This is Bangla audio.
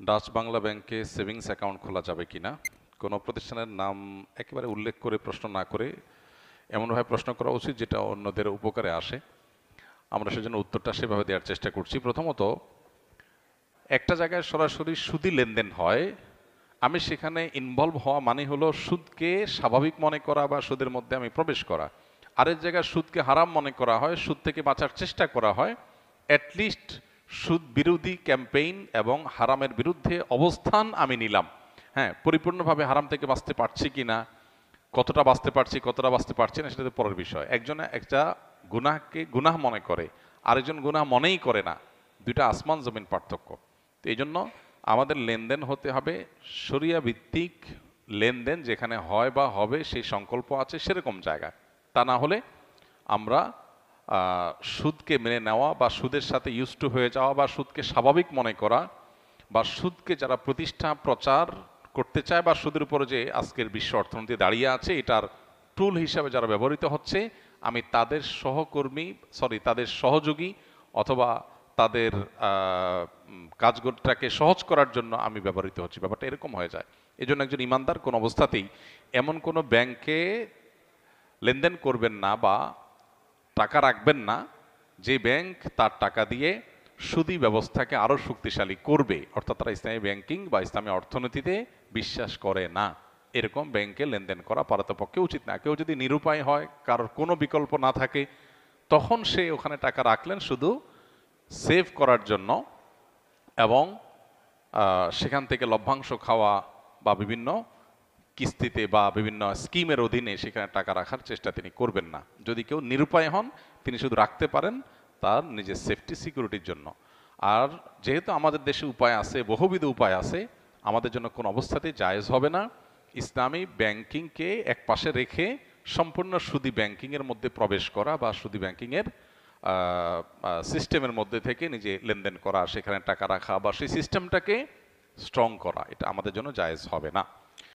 ডাচ বাংলা ব্যাংকে সেভিংস অ্যাকাউন্ট খোলা যাবে কিনা কোনো প্রতিষ্ঠানের নাম একেবারে উল্লেখ করে প্রশ্ন না করে এমনভাবে প্রশ্ন করা উচিত যেটা অন্যদের উপকারে আসে। আমরা সেজন্য উত্তরটা সেভাবে দেওয়ার চেষ্টা করছি। প্রথমত, একটা জায়গায় সরাসরি সুদি লেনদেন হয়, আমি সেখানে ইনভলভ হওয়া মানে হলো সুদকে স্বাভাবিক মনে করা বা সুদের মধ্যে আমি প্রবেশ করা। আরেক জায়গায় সুদকে হারাম মনে করা হয়, সুদ থেকে বাঁচার চেষ্টা করা হয়। অ্যাটলিস্ট সুদ বিরোধী ক্যাম্পেইন এবং হারামের বিরুদ্ধে অবস্থান আমি নিলাম। হ্যাঁ, পরিপূর্ণভাবে হারাম থেকে বাঁচতে পারছি কি না, কতটা বাঁচতে পারছি কতটা বাঁচতে পারছি না সেটা তো পরের বিষয়। একজনে একটা গুনাহকে গুনাহ মনে করে, আরেকজন গুনাহ মনেই করে না, দুইটা আসমান জমিন পার্থক্য। তো এই জন্য আমাদের লেনদেন হতে হবে শরিয়া ভিত্তিক লেনদেন, যেখানে হয় বা হবে সেই সংকল্প আছে সেরকম জায়গায়। তা না হলে আমরা সুদকে মেনে নেওয়া বা সুদের সাথে ইউজ টু হয়ে যাওয়া বা সুদকে স্বাভাবিক মনে করা বা সুদকে যারা প্রতিষ্ঠা প্রচার করতে চায় বা সুদের উপরে যে আজকের বিশ্ব অর্থনীতি দাঁড়িয়ে আছে এটার টুল হিসাবে যারা ব্যবহৃত হচ্ছে, আমি তাদের তাদের সহযোগী অথবা তাদের কাজটাকে সহজ করার জন্য আমি ব্যবহৃত হচ্ছি, ব্যাপারটা এরকম হয়ে যায়। এই জন্য একজন ইমানদার কোন অবস্থাতেই এমন কোনো ব্যাংকে লেনদেন করবেন না বা টাকা রাখবেন না যে ব্যাংক তার টাকা দিয়ে সুদী ব্যবস্থাকে আরো শক্তিশালী করবে, অর্থাৎ তারা ইসলামী ব্যাংকিং বা ইসলামী অর্থনীতিতে বিশ্বাস করে না। এরকম ব্যাংকে লেনদেন করা পারতপক্ষে উচিত না। কেউ যদি নিরুপায় হয়, কারোর কোনো বিকল্প না থাকে, তখন সে ওখানে টাকা রাখলেন শুধু সেভ করার জন্য এবং সেখান থেকে লভ্যাংশ খাওয়া বা বিভিন্ন কিস্তিতে বা বিভিন্ন স্কিমের অধীনে সেখানে টাকা রাখার চেষ্টা তিনি করবেন না। যদি কেউ নিরুপায় হন, তিনি শুধু রাখতে পারেন তার নিজের সেফটি সিকিউরিটির জন্য। আর যেহেতু আমাদের দেশে উপায় আছে, বহুবিধ উপায় আছে, আমাদের জন্য কোন অবস্থাতেই জায়েজ হবে না ইসলামী ব্যাংকিংকে এক পাশে রেখে সম্পূর্ণ সুদী ব্যাংকিংয়ের মধ্যে প্রবেশ করা বা সুদী ব্যাংকিংয়ের সিস্টেমের মধ্যে থেকে নিজে লেনদেন করা, সেখানে টাকা রাখা বা সেই সিস্টেমটাকে স্ট্রং করা, এটা আমাদের জন্য জায়েজ হবে না।